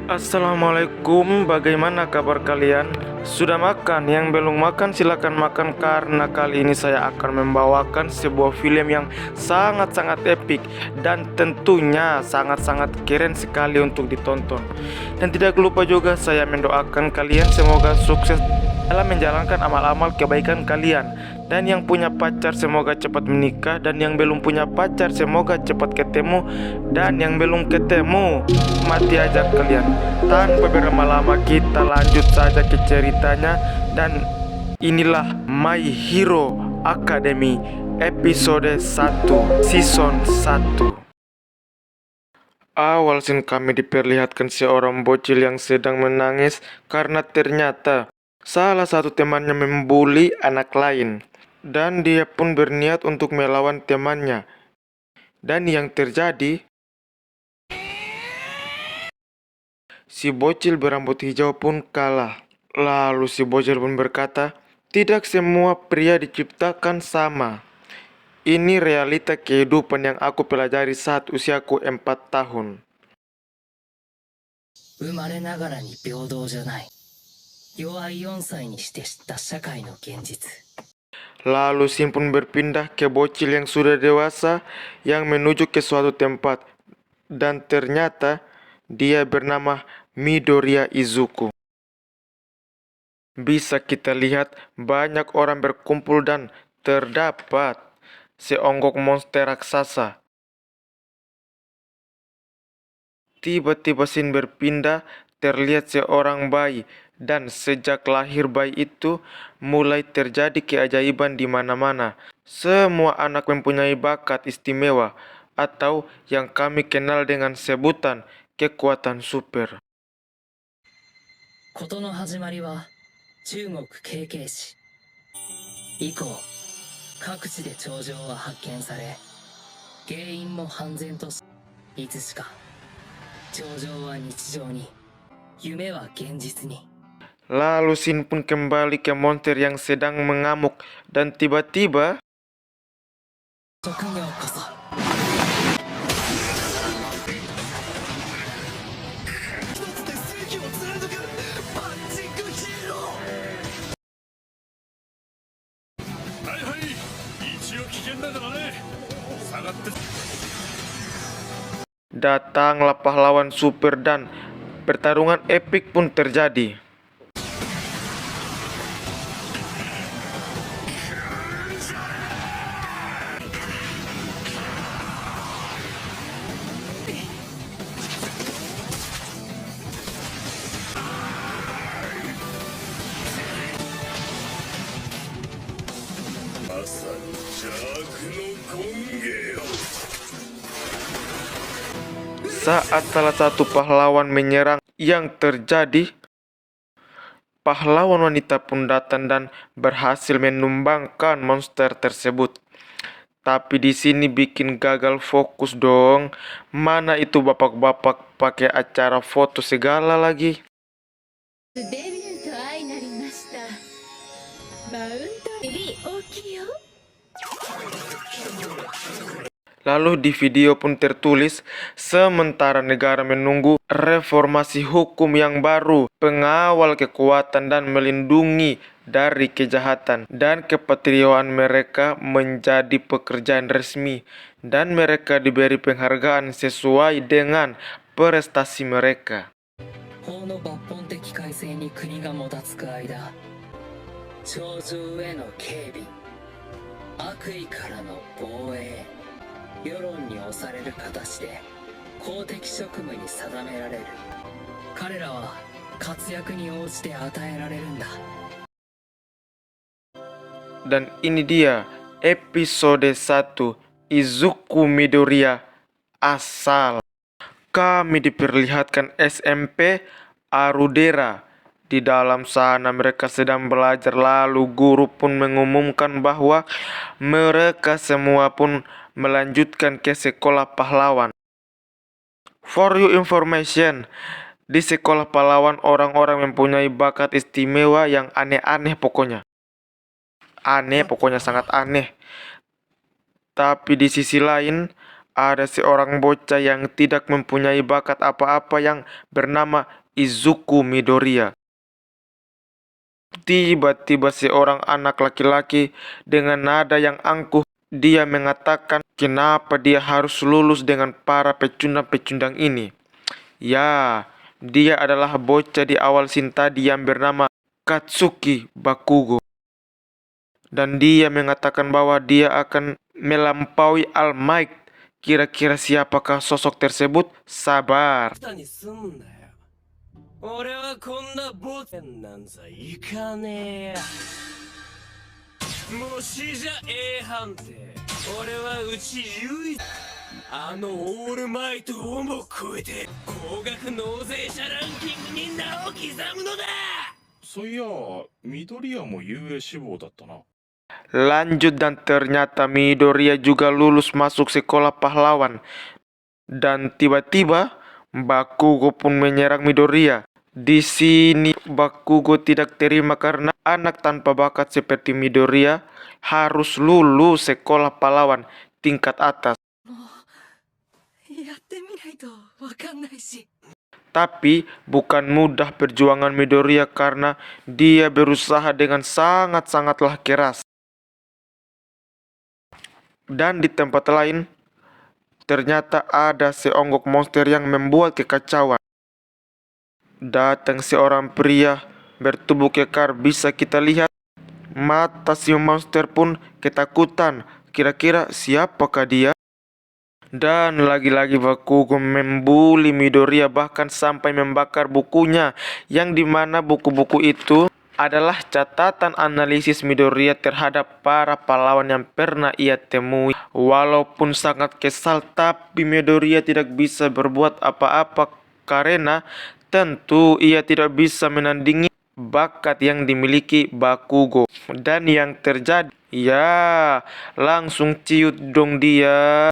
Assalamualaikum, bagaimana kabar kalian? Sudah makan? Yang belum makan silakan makan karena kali ini saya akan membawakan sebuah film yang sangat-sangat epik dan tentunya sangat-sangat keren sekali untuk ditonton. Dan tidak lupa juga saya mendoakan kalian semoga sukses dalam menjalankan amal-amal kebaikan kalian. Dan yang punya pacar semoga cepat menikah, dan yang belum punya pacar semoga cepat ketemu, dan yang belum ketemu mati aja kalian. Tanpa berlama-lama kita lanjut saja ke ceritanya. Dan inilah My Hero Academy episode 1 season 1. Awal scene kami diperlihatkan seorang bocil yang sedang menangis karena ternyata salah satu temannya membuli anak lain. Dan dia pun berniat untuk melawan temannya. Dan yang terjadi, si bocil berambut hijau pun kalah. Lalu si bocil pun berkata, "Tidak semua pria diciptakan sama. Ini realita kehidupan yang aku pelajari saat usiaku 4 tahun." 生まれながらに平等じゃない。弱い4歳にして知った社会の現実。 Lalu Shin pun berpindah ke bocil yang sudah dewasa yang menuju ke suatu tempat. Dan ternyata dia bernama Midoriya Izuku. Bisa kita lihat banyak orang berkumpul dan terdapat seonggok monster raksasa. Tiba-tiba Shin berpindah, terlihat seorang bayi, dan sejak lahir bayi itu mulai terjadi keajaiban di mana-mana. Semua anak mempunyai bakat istimewa atau yang kami kenal dengan sebutan kekuatan super. 事の始まりは中国慶慶市。以降、各地で頂上は発見され、原因も判然とし、いつしか頂上は日常に、夢は現実に。 Lalu Shin pun kembali ke monster yang sedang mengamuk dan tiba-tiba 職業こそ datanglah pahlawan super dan pertarungan epik pun terjadi. Saat salah satu pahlawan menyerang, yang terjadi pahlawan wanita pun datang dan berhasil menumbangkan monster tersebut. Tapi di sini bikin gagal fokus dong. Mana itu bapak-bapak pakai acara foto segala lagi. デビューと相なりました。マウントリー大きいよ。 Lalu di video pun tertulis, sementara negara menunggu reformasi hukum yang baru, pengawal kekuatan dan melindungi dari kejahatan, dan kepatriotan mereka menjadi pekerjaan resmi, dan mereka diberi penghargaan sesuai dengan prestasi mereka. 法の抜本的改正に国がもたつく間、頂上への警備、悪意からの防衛、世論に押される形で公的職務に定められる。彼らは活躍に応じて与えられるんだ。 Dan ini dia episode 1 Izuku Midoriya asal. Kami diperlihatkan SMP Arudera. Di dalam sana mereka sedang belajar, lalu guru pun mengumumkan bahwa mereka semua pun melanjutkan ke sekolah pahlawan. For your information, di sekolah pahlawan orang-orang mempunyai bakat istimewa yang aneh-aneh pokoknya. Aneh, pokoknya sangat aneh. Tapi di sisi lain, ada seorang bocah yang tidak mempunyai bakat apa-apa yang bernama Izuku Midoriya. Tiba-tiba seorang anak laki-laki dengan nada yang angkuh, dia mengatakan kenapa dia harus lulus dengan para pecundang-pecundang ini. Ya, dia adalah bocah di awal scene tadi yang bernama Katsuki Bakugo. Dan dia mengatakan bahwa dia akan melampaui All Might. Kira-kira siapakah sosok tersebut? Sabar. 下にすんなよ。俺はこんなボテンなんざいかねえ。もしじゃ A 判定。俺はうち唯一あのオールマイトをも超えて高額納税者ランキングに名を刻むのだ。そういや、緑谷も遊泳志望だったな。 Lanjut dan ternyata Midoriya juga lulus masuk sekolah pahlawan. Dan tiba-tiba Bakugo pun menyerang Midoriya. Di sini Bakugo tidak terima karena anak tanpa bakat seperti Midoriya harus lulus sekolah pahlawan tingkat atas. やってみないとわかんないし。 Tapi bukan mudah perjuangan Midoriya karena dia berusaha dengan sangat-sangatlah keras. Dan di tempat lain, ternyata ada seonggok monster yang membuat kekacauan. Datang seorang pria bertubuh kekar, bisa kita lihat mata si monster pun ketakutan. Kira-kira siapakah dia? Dan lagi-lagi Bakugo membuli Midoriya, bahkan sampai membakar bukunya, yang dimana buku-buku itu adalah catatan analisis Midoriya terhadap para pahlawan yang pernah ia temui. Walaupun sangat kesal, tapi Midoriya tidak bisa berbuat apa-apa karena tentu ia tidak bisa menandingi bakat yang dimiliki Bakugo. Dan yang terjadi, ya langsung ciut dong dia.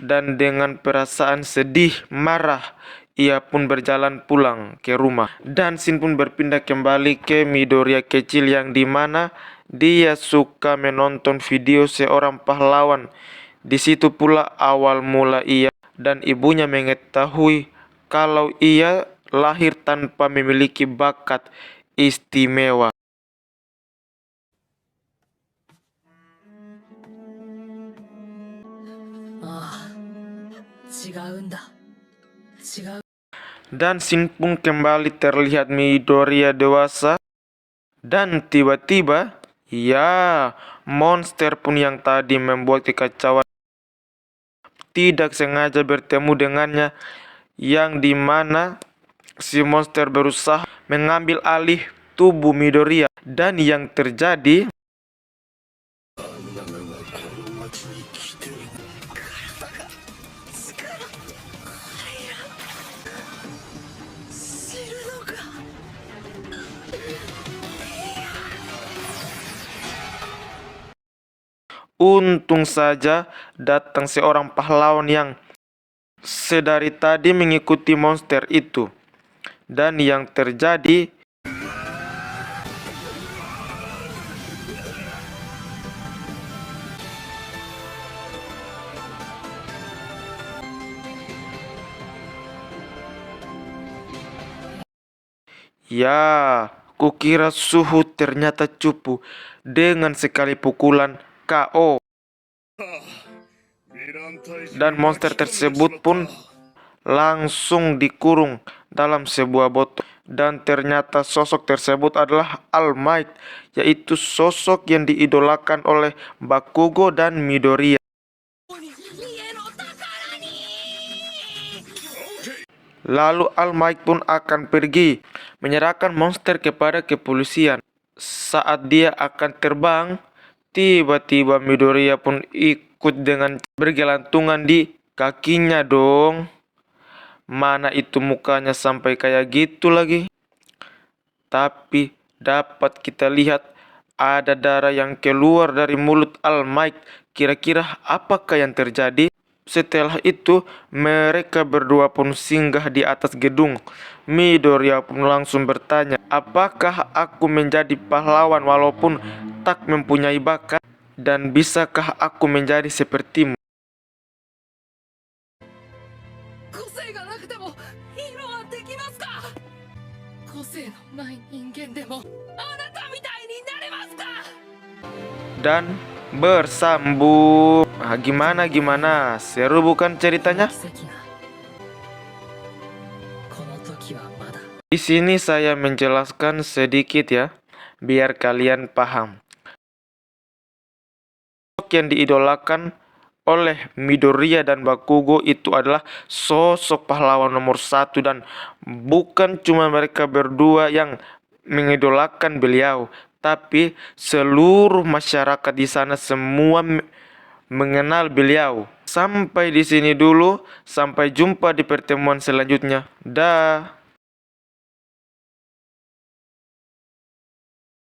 Dan dengan perasaan sedih, marah, ia pun berjalan pulang ke rumah. Dan scene pun berpindah kembali ke Midoriya kecil yang dimana dia suka menonton video seorang pahlawan. Di situ pula awal mula ia dan ibunya mengetahui kalau ia lahir tanpa memiliki bakat istimewa. Dan scene pun kembali terlihat Midoriya dewasa. Dan tiba-tiba, ya, monster pun yang tadi membuat kekacauan tidak sengaja bertemu dengannya, yang dimana si monster berusaha mengambil alih tubuh Midoriya. Dan yang terjadi, untung saja datang seorang pahlawan yang sedari tadi mengikuti monster itu. Dan yang terjadi, ya, kukira Suhu ternyata cupu. Dengan sekali pukulan KO. Dan monster tersebut pun langsung dikurung dalam sebuah botol. Dan ternyata sosok tersebut adalah All Might, yaitu sosok yang diidolakan oleh Bakugo dan Midoriya. Lalu All Might pun akan pergi menyerahkan monster kepada kepolisian. Saat dia akan terbang, tiba-tiba Midoriya pun ikut dengan bergelantungan di kakinya dong. Mana itu mukanya sampai kayak gitu lagi. Tapi dapat kita lihat ada darah yang keluar dari mulut All Might. Kira-kira apakah yang terjadi? Setelah itu mereka berdua pun singgah di atas gedung. Midoriya pun langsung bertanya, apakah aku menjadi pahlawan walaupun tak mempunyai bakat? Dan bisakah aku menjadi sepertimu? 性のない人間でもあなたみたいになれますか。 dan bersambung. Gimana? Seru bukan ceritanya? 奇跡がこの時はまだ Di sini saya menjelaskan sedikit ya, biar kalian paham. Sosok yang diidolakan oleh Midoriya dan Bakugo itu adalah sosok pahlawan nomor 1, dan bukan cuma mereka berdua yang mengidolakan beliau, tapi seluruh masyarakat di sana semua mengenal beliau. Sampai di sini dulu, sampai jumpa di pertemuan selanjutnya. Dah.